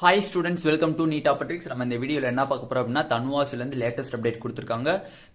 Hi students, welcome to Neet Optics. நம்ம இந்த வீடியோல என்ன பார்க்க போறோம் அப்படினா தனுவாஸ்ல இருந்து லேட்டஸ்ட் அப்டேட் கொடுத்திருக்காங்க.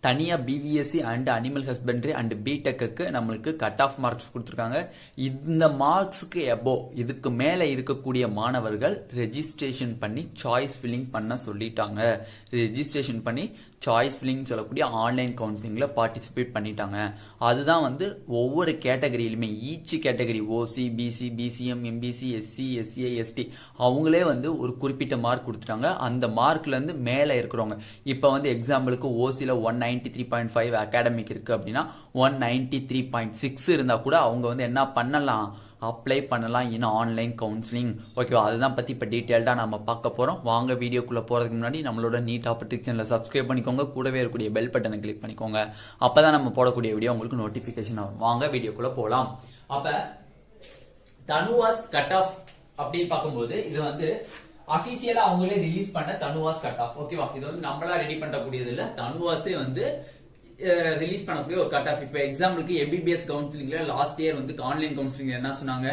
தனியா BVSc and Animal Husbandry and B.Tech-க்கு நமக்கு கட் ஆஃப் மார்க்ஸ் கொடுத்திருக்காங்க. இந்த மார்க்ஸ்க்கு above இதுக்கு மேல இருக்கக்கூடிய மாணவர்கள் ரெஜிஸ்ட்ரேஷன் பண்ணி சாய்ஸ் ஃபில்லிங் பண்ண சொல்லிட்டாங்க. ரெஜிஸ்ட்ரேஷன் பண்ணி சாய்ஸ் ஃபில்லிங் சொல்லக்கூடிய ஆன்லைன் கவுன்சிலிங்ல பார்ட்டிசிபேட் பண்ணிட்டாங்க. அதுதான் ஒவ்வொரு கேட்டகரியிலுமே each category OC, BC, BCM, MBC, SC, SCI, ST அவங்களே ஒரு குறிப்பிட்ட மார்க் கொடுத்துட்டாங்க. அந்த மார்க்ல இருந்து மேல இருக்கிறவங்க இப்ப எக்ஸாம்பிளுக்கு ஓசில 193.5 அகாடமிக் இருக்கு அப்படின்னா 193.6 இருந்தா கூட அவங்க என்ன பண்ணலாம், அப்ளை பண்ணலாம் இன் ஆன்லைன் கவுன்சிலிங். ஓகேவா, அதுதான் பத்தி இப்ப டீடைல்டா நம்ம பார்க்க போறோம். வாங்க வீடியோக்குள்ள போறதுக்கு முன்னாடி நம்மளோட நீட் ஆப்பர்டிக் சேனலை சப்ஸ்கிரைப் பண்ணிக்கோங்க, கூடவே இருக்கக்கூடிய பெல் பட்டனை கிளிக் பண்ணிக்கோங்க. அப்பதான் நம்ம போடக்கூடிய வீடியோ உங்களுக்கு நோட்டிபிகேஷன் வரும். வாங்க வீடியோக்குள்ள போலாம். அப்ப தனுவாஸ் கட் ஆஃப் அப்படின்னு பார்க்கும்போது இது அபிஷியலா அவங்களே ரிலீஸ் பண்ண தனுவாஸ் கட் ஆஃப். ஓகேவா, இது நம்மளா ரெடி பண்ணக்கூடியது இல்ல, தனுவாஸே ரிலீஸ் பண்ணக்கூடிய ஒரு கட் ஆஃப். இப்ப எக்ஸாம்பிளுக்கு எம்பிபிஎஸ் கவுன்சிலிங்ல லாஸ்ட் இயர் ஆன்லைன் கவுன்சிலிங்ல என்ன சொன்னாங்க,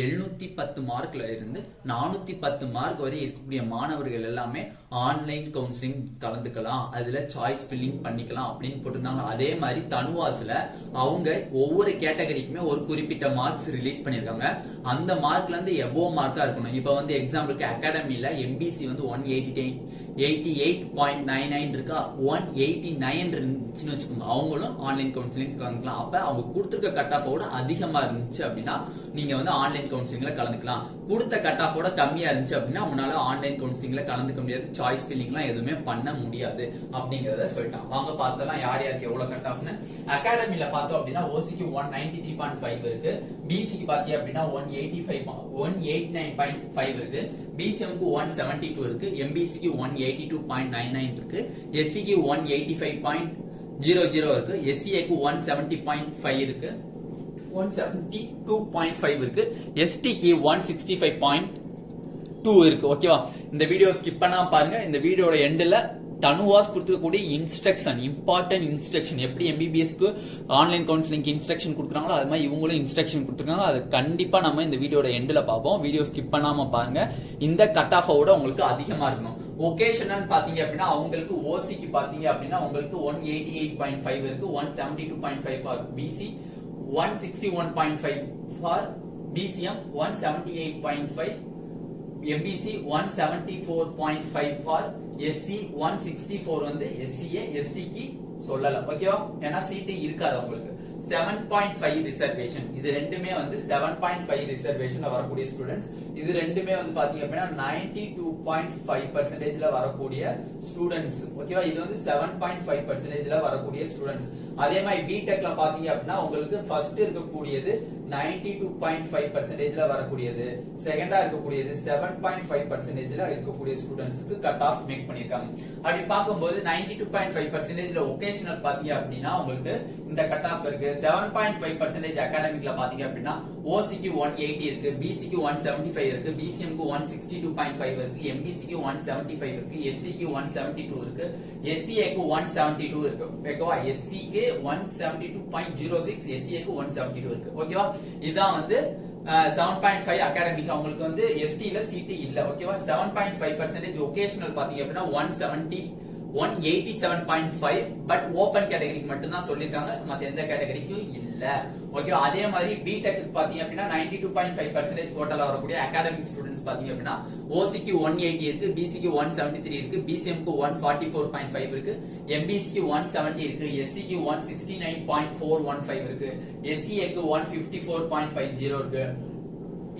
710 மார்க்ல இருந்து 410 மார்க் வரை இருக்கக்கூடிய மாணவர்கள் எல்லாமே ஆன்லைன் கவுன்சிலிங் கலந்துக்கலாம், அதுல சாய்ஸ் ஃபில்லிங் பண்ணிக்கலாம் அப்படின்னு போட்டிருந்தாங்க. அதே மாதிரி தனுவாஸ்ல அவங்க ஒவ்வொரு கேட்டகரிக்குமே ஒரு குறிப்பிட்ட மார்க்ஸ் ரிலீஸ் பண்ணிருக்காங்க. அந்த மார்க்ல இருந்து எபோவ் மார்க்கா இருக்கணும். இப்ப எக்ஸாம்பிளுக்கு அகாடமில எம்பிசி 188.99 இருக்கா, 189 இருந்துச்சுன்னு வச்சுக்கோங்க, அவங்களும் ஆன்லைன் கவுன்சிலிங் கலந்துக்கலாம். அப்ப அவங்க கொடுத்திருக்க கட் ஆஃபோட அதிகமா இருந்துச்சு அப்படின்னா நீங்க ஆன்லைன் கவுன்சிலிங்ல கலந்துக்கலாம். கொடுத்த கட் ஆஃபோட கம்மியா இருந்துச்சு அப்படின்னா உங்களால ஆன்லைன் கவுன்சிலிங்ல கலந்துக்க முடியாது, சாய்ஸ் ஃபில்லிங்லாம் எதுவுமே பண்ண முடியாது அப்படிங்கறத சொல்லிட்டான். வாங்க பார்த்தலாம் யார் யாருக்கு எவ்வளவு கட் ஆஃப்னு. அகாடமில பார்த்தோம் அப்படின்னா ஓசிக்கு 193.5 இருக்கு, பிசிக்கு பாத்தீங்க அப்படின்னா 189.5 இருக்கு, பிசிஎம்க்கு 172 இருக்கு, எம்பிசிக்கு 182.99 இருக்கு, எஸ்சிக்கு 185.00 இருக்கு, எஸ்சிஏக்கு 170.5 இருக்கு, 172.5 இருக்கு, எஸ்டிக்கு 165.2 இருக்கு. ஓகேவா, இந்த வீடியோ ஸ்கிப் பண்ணாம பாருங்க. இந்த வீடியோட எண்ட்ல தனுவாஸ் கொடுத்துக்கூடிய இன்ஸ்ட்ரக்ஷன், இம்பார்ட்டன்ட் இன்ஸ்ட்ரக்ஷன், எப்படி எம்பிபிஎஸ்க்கு ஆன்லைன் கவுன்சிலிங் இன்ஸ்ட்ரக்ஷன் கொடுக்குறாங்களோ அது மாதிரி இவங்களும் இன்ஸ்ட்ரக்ஷன் கொடுத்துருக்காங்க. அது கண்டிப்பா நம்ம இந்த வீடியோட எண்ட்ல பார்ப்போம். வீடியோ ஸ்கிப் பண்ணாம பாருங்க. இந்த கட் ஆஃபோட உங்களுக்கு அதிகமா இருக்கணும். ஒகேஷனல் பாத்தீங்க அப்படின்னா அவங்களுக்கு ஓசிக்கு பாத்தீங்க அப்படின்னா உங்களுக்கு 188.5 இருக்கு, 172.5 for BC, 161.5 for BCM, 178.5 MBC, 174.5 for SC, 164 SCA, எஸ்டிக்கு சொல்லல. ஓகேவா, ஏன்னா சீட்டு இருக்காது உங்களுக்கு. 7.5 ரிசர்வேஷன், இது ரெண்டுமே 7.5 ரிசர்வேஷன்ல வரக்கூடிய ஸ்டூடெண்ட்ஸ். இது ரெண்டுமே பாத்தீங்க அப்படின்னா 92.5% வரக்கூடிய ஸ்டூடெண்ட்ஸ். ஓகேவா, இது 7.5% வரக்கூடிய ஸ்டூடெண்ட்ஸ். அதே மாதிரி பிடெக்ல பாத்தீங்க அப்படின்னா உங்களுக்கு ஃபர்ஸ்ட் இருக்கக்கூடியது 92.5% வரக்கூடியது, செகண்டா இருக்கக்கூடியது 7.5% இருக்கக்கூடிய ஸ்டூடெண்ட்ஸ்க்கு கட் ஆஃப் மேக் பண்ணிருக்காங்க. அப்படி பார்க்கும்போது 92.5% ஒகேஷனல் பாத்தீங்க அப்படின்னா உங்களுக்கு இந்த கட் ஆஃப் இருக்கு. 7.5% அகாடமிக்ல பாத்தீங்க அப்படின்னா ஓசிக்கு 180 இருக்கு, பிசிக்கு 175 இருக்கு, பிசிஎம்க்கு 162.5 இருக்கு, எம்பிசிக்கு 175 இருக்கு, எஸ்சிக்கு 172 இருக்கு, எஸ்சிஏக்கு 172 இருக்கு. ஓகேவா, எஸ்சிக்கு 172.06, எஸ்சிஏக்கு 172 இருக்கு. ஓகேவா, இதான் 7.5 அகாடமிக். அவங்களுக்கு எஸ்டில சீட்டு இல்ல. ஓகேவா, 7.5% ஒகேஷனல் பாத்தீங்க அப்படின்னா 187.5 பட் ஓபன் கேட்டகரிக்கு மட்டும் தான் சொல்லிருக்காங்க, மத்த எந்த கேட்டகரிக்கும் இல்ல. ஓகேவா, அதே மாதிரி பிடெக் பாத்தீங்க அப்படின்னா 92.5% டோட்டலா வரக்கூடிய அகாடமிக் ஸ்டூடெண்ட்ஸ் பாத்தீங்க அப்படின்னா ஓசிக்கு 180 இருக்கு, பிசிக்கு 173 இருக்கு, பிசிஎம்க்கு 144.5 இருக்கு, எம்பிசிக்கு 170 இருக்கு, எஸ்சிக்கு 169.415 இருக்கு, எஸ்சிஏக்கு 154.50 இருக்கு,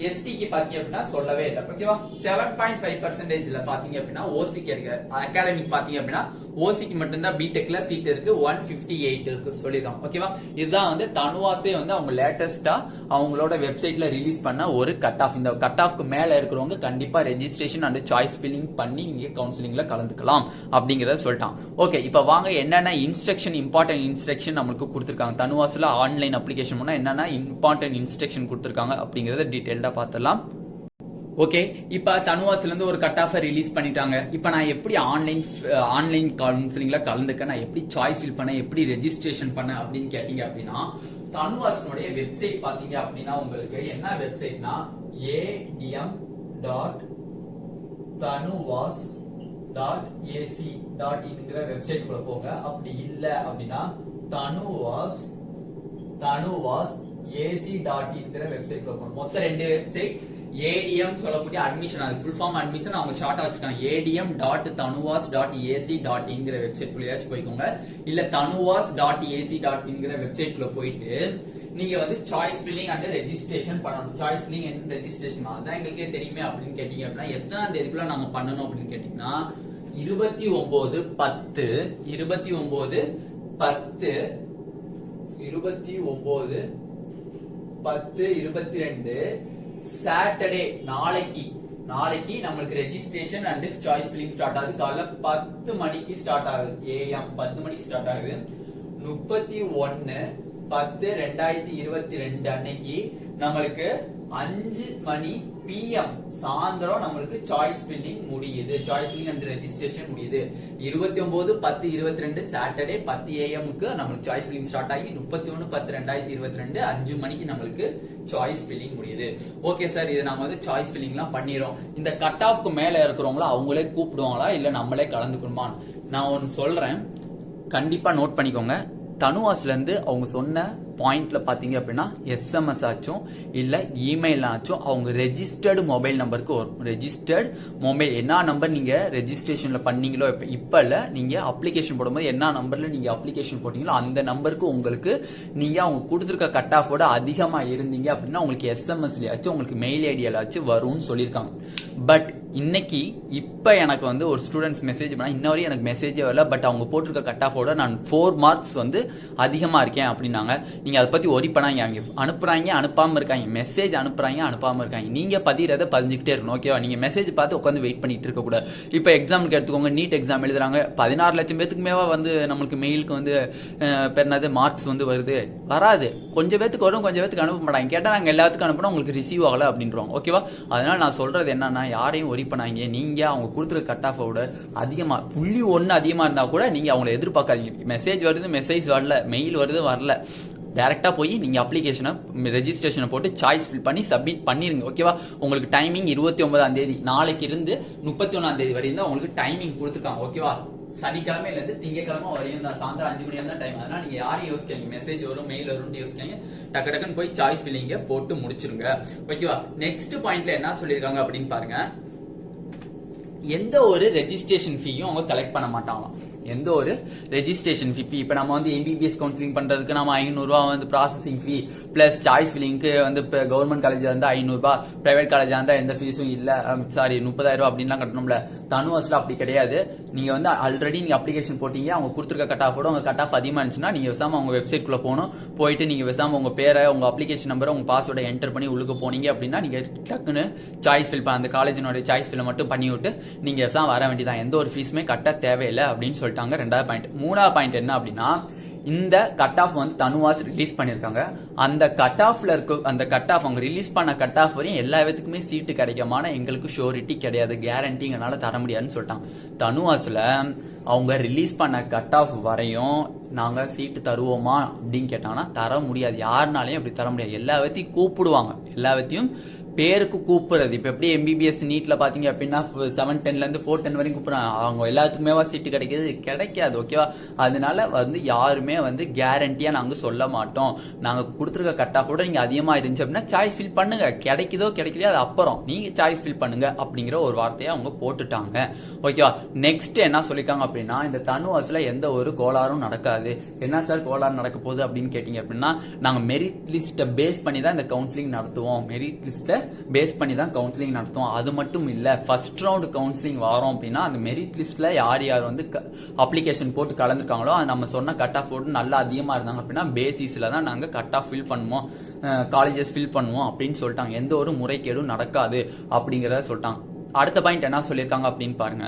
எஸ்டிக்கு பாத்தீங்க அப்படின்னா சொல்லவே இல்லை. ஓகேவா, 7.5% பாத்தீங்க அப்படின்னா ஓசிக்கு இருக்கு. அகாடமிக் பாத்தீங்க அப்படின்னா ஓசிக்கு மட்டும்தான் பிடெக்ல சீட் இருக்கு, 158 இருக்கு சொல்லிருக்காங்க. ஓகேவா, இதுதான் தனுவாஸே அவங்க லேட்டஸ்டா அவங்களோட வெப்சைட்ல ரிலீஸ் பண்ண ஒரு கட் ஆஃப். இந்த கட் ஆஃப்க்கு மேல இருக்கிறவங்க கண்டிப்பா ரெஜிஸ்ட்ரேஷன் அண்ட் சாய்ஸ் ஃபில்லிங் பண்ணி நீங்க கவுன்சிலிங்ல கலந்துக்கலாம் அப்படிங்கறத சொல்லிட்டான். ஓகே, இப்ப வாங்க என்னென்ன இன்ஸ்ட்ரக்ஷன், இம்பார்ட்டன்ட் இன்ஸ்ட்ரக்ஷன் நமக்கு கொடுத்திருக்காங்க. தனுவாஸ்ல ஆன்லைன் அப்ளிகேஷன் பண்ணா என்னென்ன இம்பார்ட்டன்ட் இன்ஸ்ட்ரக்ஷன் கொடுத்திருக்காங்க அப்படிங்கறத டீடைல்டா பார்த்தலாம். ஓகே, இப்ப தனுவாஸ்ல இருந்து ஒரு கட் ஆஃப் ரிலீஸ் பண்ணிட்டாங்க. இப்ப நான் எப்படி ஆன்லைன் கவுன்சிலிங்ல கலந்துக்க, நான் எப்படி சாய்ஸ் ஃபில் பண்ண, எப்படி ரெஜிஸ்ட்ரேஷன் பண்ண அப்படின்னு கேட்டீங்க அப்படின்னா தனுவாஸ்னுடைய வெப்சைட் பாத்தீங்க அப்படின்னா உங்களுக்கு என்ன வெப்சைட்னா adm.tnuwas tanuvas.ac.inங்கிற வெப்சைட்டுக்குள்ள போங்க. அப்படி இல்ல அப்படின்னா tanuvas ac.inங்கிற வெப்சைட்ல போகணும். மொத்த 2 வெப்சைட். ஏடிஎம் சொல்லக்கூடிய அட்மிஷன், அது ஃபுல் ஃபார்ம் அட்மிஷன் அவங்க ஷார்ட்டா வச்சிருக்காங்க. adm.tanuvas.ac.inங்கிற வெப்சைட் குள்ளேயாச்சும் போய்க்கோங்க. இல்ல tanuvas.ac.inங்கிற வெப்சைட்ல போயிட்டு நீங்க வந்து சாய்ஸ் ஃபில்லிங் அண்ட் ரெஜிஸ்ட்ரேஷன் பண்ணணும். சாய்ஸ் ஃபில்லிங் அண்ட் ரெஜிஸ்ட்ரேஷன் அதான் எங்களுக்கே தெரியுமே அப்படின்னு கேட்டீங்க அப்படின்னா எத்தனாம் தேதிக்குள்ள நாங்க பண்ணணும் அப்படின்னு கேட்டீங்கன்னா 29/10/22 சாட்டர்டே நாளைக்கு நம்மளுக்கு registration and choice filling start ஆகுது. காலைல 10 மணிக்கு ஸ்டார்ட் ஆகுது. ஏஎம் 10 மணிக்கு ஸ்டார்ட் ஆகுது. 31/10/2022 அன்னைக்கு நம்மளுக்கு 5 மணி PM சாயந்தரம் நம்மளுக்கு சாய்ஸ் ஃபில்லிங் முடியுது. சாய்ஸ் ஃபில்லிங் அண்ட் ரெஜிஸ்ட்ரேஷன் முடியுது. 29/10/22 சாட்டர்டே 10 AM நம்மளுக்கு சாய்ஸ் ஃபில்லிங் ஸ்டார்ட் ஆகி 31/10/2022 5 மணிக்கு நம்மளுக்கு சாய்ஸ் ஃபில்லிங் முடியுது. ஓகே சார், இது நாம வந்து சாய்ஸ் ஃபில்லிங்லாம் பண்ணிரோம். இந்த கட் ஆஃப்க்கு மேல இருக்கிறவங்கள அவங்களே கூப்பிடுவாங்களா இல்ல நம்மளே கலந்துக்கணுமா? நான் ஒன்னு சொல்றேன், கண்டிப்பா நோட் பண்ணிக்கோங்க. தனுவாஸ்ல இருந்து அவங்க சொன்ன பாயிண்ட்ல பாத்தீங்க அப்படின்னா SMS ஆச்சும் இல்ல இமெயில் ஆச்சும் அவங்க ரெஜிஸ்டர்டு மொபைல் நம்பருக்கு வரும். ரெஜிஸ்டர்டு மொபைல் என்ன நம்பர் நீங்க ரெஜிஸ்ட்ரேஷன்ல பண்ணீங்களோ இப்ப இல்ல, நீங்க அப்ளிகேஷன் போடும்போது என்ன நம்பர்ல நீங்க அப்ளிகேஷன் போட்டீங்களோ அந்த நம்பருக்கு உங்களுக்கு நீங்க அவங்க கொடுத்துருக்க கட் ஆஃபோட அதிகமா இருந்தீங்க அப்படின்னா உங்களுக்கு SMSலயாச்சும் உங்களுக்கு மெயில் ஐடியாச்சும் வரும்னு சொல்லியிருக்காங்க. பட் இன்னைக்கு இப்ப எனக்கு வந்து ஒரு ஸ்டூடெண்ட்ஸ் மெசேஜ் பண்ணா இன்ன வரையும் எனக்கு மெசேஜே வரல. பட் அவங்க போட்டிருக்க கட் ஆஃபோட நான் 4 மார்க்ஸ் வந்து அதிகமா இருக்கேன் அப்படின்னாங்க. நீங்க அதை பத்தி ஒரி பண்ணாங்க. அவங்க அனுப்புறாங்க அனுப்பாம இருக்காங்க, மெசேஜ் அனுப்புறாங்க அனுப்பாம இருக்காங்க. நீங்க பதிரத பதிஞ்சுக்கிட்டே இருக்கணும். ஓகேவா? நீங்க மெசேஜ் பார்த்து உட்காந்து வெயிட் பண்ணிட்டு இருக்க கூடாது. இப்ப எக்ஸாமுக்கு எடுத்துக்கோங்க, நீட் எக்ஸாம் எழுதுறாங்க. 16 லட்சம் பேத்துக்குமேவா வந்து நம்மளுக்கு மெயிலுக்கு வந்து பெருனாது மார்க்ஸ் வந்து வருது? வராது. கொஞ்சம் பேத்துக்கு வரும், கொஞ்சம் பேத்துக்கு அனுப்ப மாட்டாங்க. கேட்டா நாங்க எல்லாத்துக்கும் அனுப்பினா உங்களுக்கு ரிசீவ் ஆகல அப்படின்றவாங்க. ஓகேவா? அதனால நான் சொல்றது என்னன்னா, யாரையும் ஒரி பண்ணாங்க. நீங்க அவங்க கொடுத்துருக்க கட் ஆஃபோட அதிகமா 0.1 அதிகமா இருந்தா கூட நீங்க அவங்களை எதிர்பார்க்காதீங்க. மெசேஜ் வருது, மெசேஜ் வரல, மெயில் வருது, வரல, டைரக்டா போய் நீங்க அப்ளிகேஷனை ரெஜிஸ்ட்ரேஷனை போட்டு சாய்ஸ் ஃபில் பண்ணி சப்மிட் பண்ணிருங்க. ஓகேவா? உங்களுக்கு டைமிங் 29ஆம் தேதி, நாளைக்கு இருந்து 31ஆம் தேதி வரையும் தான் உங்களுக்கு டைமிங் கொடுத்துருக்காங்க. ஓகேவா? சனிக்கிழமையில இருந்து திங்கக்கிழமை வரையும் தான், சாயந்தரம் 5 மணி தான் டைம். அதனால நீங்க யாரையும் யோசிக்காங்க மெசேஜ் வரும் மெயில் வரும்னு யோசிக்காங்க. டக்கு டக்குன்னு போய் சாய்ஸ் ஃபில்லிங்க போட்டு முடிச்சிருங்க. ஓகேவா? நெக்ஸ்ட் பாயிண்ட்ல என்ன சொல்லியிருக்காங்க அப்படின்னு பாருங்க. எந்த ஒரு ரெஜிஸ்ட்ரேஷன் ஃபீயும் அவங்க கலெக்ட் பண்ண மாட்டாங்களாம். எந்த ஒரு ரெஜிஸ்ட்ரேஷன் ஃபீ, இப்ப நம்ம வந்து MBBS கவுன்சிலிங் பண்றதுக்கு நம்ம 500 ரூபாய் வந்து ப்ராசஸிங் ஃபீ பிளஸ் சாய்ஸ் ஃபில்லிங்க்கு வந்து கவர்மெண்ட் காலேஜ்ல இருந்தா 500 ரூபாய், பிரைவேட் காலேஜா இருந்தா எந்த ஃபீஸும் இல்ல, சாரி 30,000 ரூபாய் அப்படின்லாம் கட்டணும்ல. தனுவாஸ்ல அப்படி கிடையாது. நீங்க வந்து ஆல்ரெடி நீங்க அப்ளிகேஷன் போட்டீங்க, அவங்க கொடுத்துருக்க கட் ஆஃபோட உங்க கட் ஆஃப் அதிகமா இருந்துச்சுன்னா நீங்க பேசாம அவங்க வெப்சைட் குள்ள போகணும். போயிட்டு நீங்க பேசாம உங்க பேரை, உங்க அப்ளிகேஷன் நம்பரை, உங்க பாஸ்வேர்டை என்டர் பண்ணி உள்ளுக்கு போனீங்க அப்படின்னா நீங்க டக்குன்னு சாய்ஸ் ஃபில் பண்ண அந்த காலேஜினோட சாய்ஸ் ஃபில் மட்டும் பண்ணி விட்டு நீங்க பேசாம வர வேண்டியதான். எந்த ஒரு ஃபீஸுமே கட்ட தேவையில்லை அப்படின்னு சொல்லிட்டாங்க. 2வது பாயிண்ட். 3வது பாயிண்ட் என்ன அப்படின்னா, இந்த கட் ஆஃப் வந்து தனுவாஸ் ரிலீஸ் பண்ணிருக்காங்க. அந்த கட் ஆஃப்ல இருக்க அந்த கட் ஆஃப் அவங்க ரிலீஸ் பண்ண கட் ஆஃப் வரையும் எல்லா விதத்துக்குமே சீட்டு கிடைக்குமான எங்களுக்கு ஷூரிட்டி கிடையாது, கேரண்டிங்கனால தர முடியாதுன்னு சொல்லிட்டாங்க. தனுவாஸ்ல அவங்க ரிலீஸ் பண்ண கட் ஆஃப் வரையும் நாங்க சீட்டு தருவோமா அப்படின்னு கேட்டாங்கன்னா தர முடியாது. யாருனாலையும் அப்படி தர முடியாது. எல்லா விதத்தையும் கூப்பிடுவாங்க, எல்லா விதத்தையும் பேருக்கு கூப்பிடுறது. இப்ப எப்படி MBBS நீட்ல பாத்தீங்க அப்படின்னா 710ல இருந்து 410 வரைக்கும் கூப்பிடுறாங்க. அவங்க எல்லாத்துக்குமே சீட்டு கிடைக்காது. ஓகேவா? அதனால வந்து யாருமே வந்து கேரண்டியா நாங்க சொல்ல மாட்டோம். நாங்க கொடுத்துருக்க கட் ஆஃபோட நீங்க அதிகமா இருந்துச்சு அப்படின்னா சாய்ஸ் ஃபில் பண்ணுங்க, கிடைக்குதோ கிடைக்கலையோ அது அப்புறம் நீங்க சாய்ஸ் ஃபில் பண்ணுங்க அப்படிங்கிற ஒரு வார்த்தையை அவங்க போட்டுட்டாங்க. ஓகேவா? நெக்ஸ்ட் என்ன சொல்லிருக்காங்க அப்படின்னா, இந்த தனுவாஸ்ல எந்த ஒரு கோளாறும் நடக்காது. என்ன சார் கோளாறு நடக்க போகுது அப்படின்னு கேட்டீங்க அப்படின்னா, நாங்க மெரிட் லிஸ்ட்டை பேஸ் பண்ணி தான் இந்த கவுன்சிலிங் நடத்துவோம். மெரிட் லிஸ்ட்டை பேஸ் பண்ணி தான் கவுன்சிலிங் நடத்துவோம். அது மட்டும் இல்ல, ஃபர்ஸ்ட் ரவுண்ட் கவுன்சிலிங் வரோம் அப்படின்னா அந்த மெரிட் லிஸ்ட்ல யார் யார் வந்து அப்ளிகேஷன் போட்டு கலந்துருக்காங்களோ அது நம்ம சொன்ன கட் ஆஃப் போட்டு நல்லா அதிகமா இருந்தாங்க அப்படின்னா பேசிஸ்ல தான் நாங்க கட் ஆஃப் ஃபில் பண்ணுவோம், காலேஜஸ் ஃபில் பண்ணுவோம் அப்படின்னு சொல்லிட்டாங்க. எந்த ஒரு முறைகேடும் நடக்காது அப்படிங்கறத சொல்லிட்டாங்க. அடுத்த பாயிண்ட் என்ன சொல்லியிருக்காங்க அப்படின்னு பாருங்க,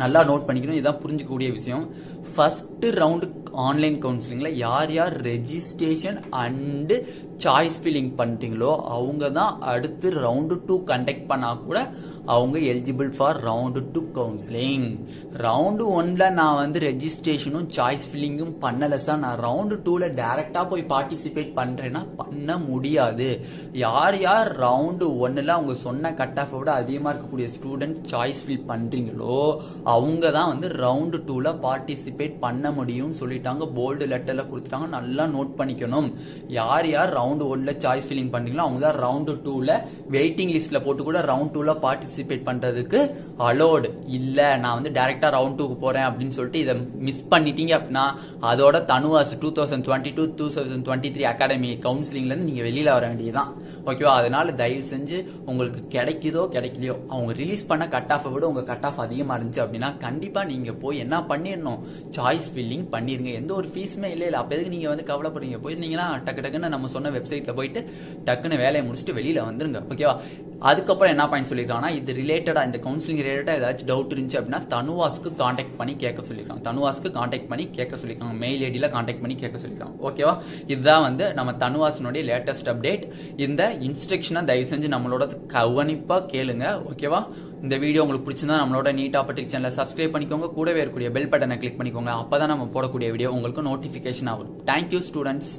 நல்லா நோட் பண்ணிக்கணும். இதுதான் புரிஞ்சுக்கக்கூடிய விஷயம். ஃபர்ஸ்ட் ரவுண்ட் ஆன்லைன் கவுன்சிலிங்கில் யார் யார் ரெஜிஸ்ட்ரேஷன் அண்டு சாய்ஸ் ஃபில்லிங் பண்ணுறீங்களோ அவங்க தான் அடுத்து ரவுண்டு 2 கண்டக்ட் பண்ணால் கூட அவங்க eligible for round 2 counselling. Round 1ல நான் வந்து ரெஜிஸ்ட்ரேஷனும் சாய்ஸ் ஃபில்லிங்கும் பண்ணலை சார், நான் ரவுண்டு 2ல டைரெக்டாக போய் பார்ட்டிசிபேட் பண்ணுறேன்னா பண்ண முடியாது. யார் யார் ரவுண்டு 1ல அவங்க சொன்ன கட் ஆஃபை விட அதிகமாக இருக்கக்கூடிய ஸ்டூடெண்ட் சாய்ஸ் ஃபில் பண்ணுறீங்களோ அவங்க தான் வந்து ரவுண்டு 2ல பார்ட்டிசிபேட் பண்ண முடியும்னு சொல்லிட்டாங்க. போல்டு லெட்டரில் கொடுத்துட்டாங்க, நல்லா நோட் பண்ணிக்கணும். யார் யார் ரவுண்டு 1ல சாய்ஸ் ஃபில்லிங் பண்ணுறீங்களோ அவங்க தான் ரவுண்டு 2ல வெயிட்டிங் லிஸ்ட்டில் போட்டு கூட ரவுண்ட் 2ல பார்ட்டிசிபேட் பண்ணுறதுக்கு அலோடு. இல்லை நான் வந்து டைரெக்டாக ரவுண்ட் 2க்கு போகிறேன் அப்படின்னு சொல்லிட்டு இதை மிஸ் பண்ணிட்டீங்க அப்படின்னா அதோட தனுவாஸ் 2022-2023 அகாடமி கவுன்சிலிங்லேருந்து நீங்கள் வெளியில் வர வேண்டியதுதான். ஓகேவா? அதனால தயவு செஞ்சு உங்களுக்கு கிடைக்குதோ கிடைக்கலையோ அவங்க ரிலீஸ் பண்ண கட் ஆஃபை விட உங்கள் கட் ஆஃப் அதிகமாக இருந்துச்சு அப்படின்னா கண்டிப்பாக நீங்கள் போய் என்ன பண்ணிடணும், சாய்ஸ் ஃபில்லிங் பண்ணிருங்க. எந்த ஒரு ஃபீஸுமே இல்லை. அப்போ எதுக்கு நீங்கள் வந்து கவலைப்படுறீங்க? போயிருந்தீங்கன்னா டக்கு டக்குன்னு நம்ம சொன்ன வெப்சைட்டில் போயிட்டு டக்குன்னு வேலையை முடிச்சுட்டு வெளியில் வந்துருங்க. ஓகேவா? அதுக்கப்புறம் என்ன பாயிண்ட் சொல்லியிருக்காங்கன்னா இது ரிலேட்டடாக இந்த கவுன்சிலிங் ரிலேட்டடாக ஏதாச்சும் டவுட் இருந்துச்சு அப்படின்னா தனுவாஸ்க்கு காண்டாக்ட் பண்ணி கேட்க சொல்லியிருக்காங்க. தனுவாஸ்க்கு காண்டாக்ட் பண்ணி கேட்க சொல்லியிருக்காங்க. மெயில் ஐடியில் காண்டாக்ட் பண்ணி கேட்க சொல்லியிருக்காங்க. ஓகேவா? இதுதான் வந்து நம்ம தனுவாசனுடைய லேட்டஸ்ட் அப்டேட். இந்த இன்ஸ்ட்ரக்ஷனை தயவு செஞ்சு நம்மளோட கவனிப்பாக கேளுங்க. ஓகேவா? இந்த வீடியோ உங்களுக்கு பிடிச்சிருந்தா நம்மளோட நீட் ஆப்பர்டிக் சேனலை சப்ஸ்கிரைப் பண்ணிக்கோங்க. கூடவே இருக்கக்கூடிய பெல் பட்டனை கிளிக் பண்ணிக்கோங்க. அப்போ தான் நம்ம போடக்கூடிய வீடியோ உங்களுக்கு நோட்டிஃபிகேஷன் ஆகும். Thank you students.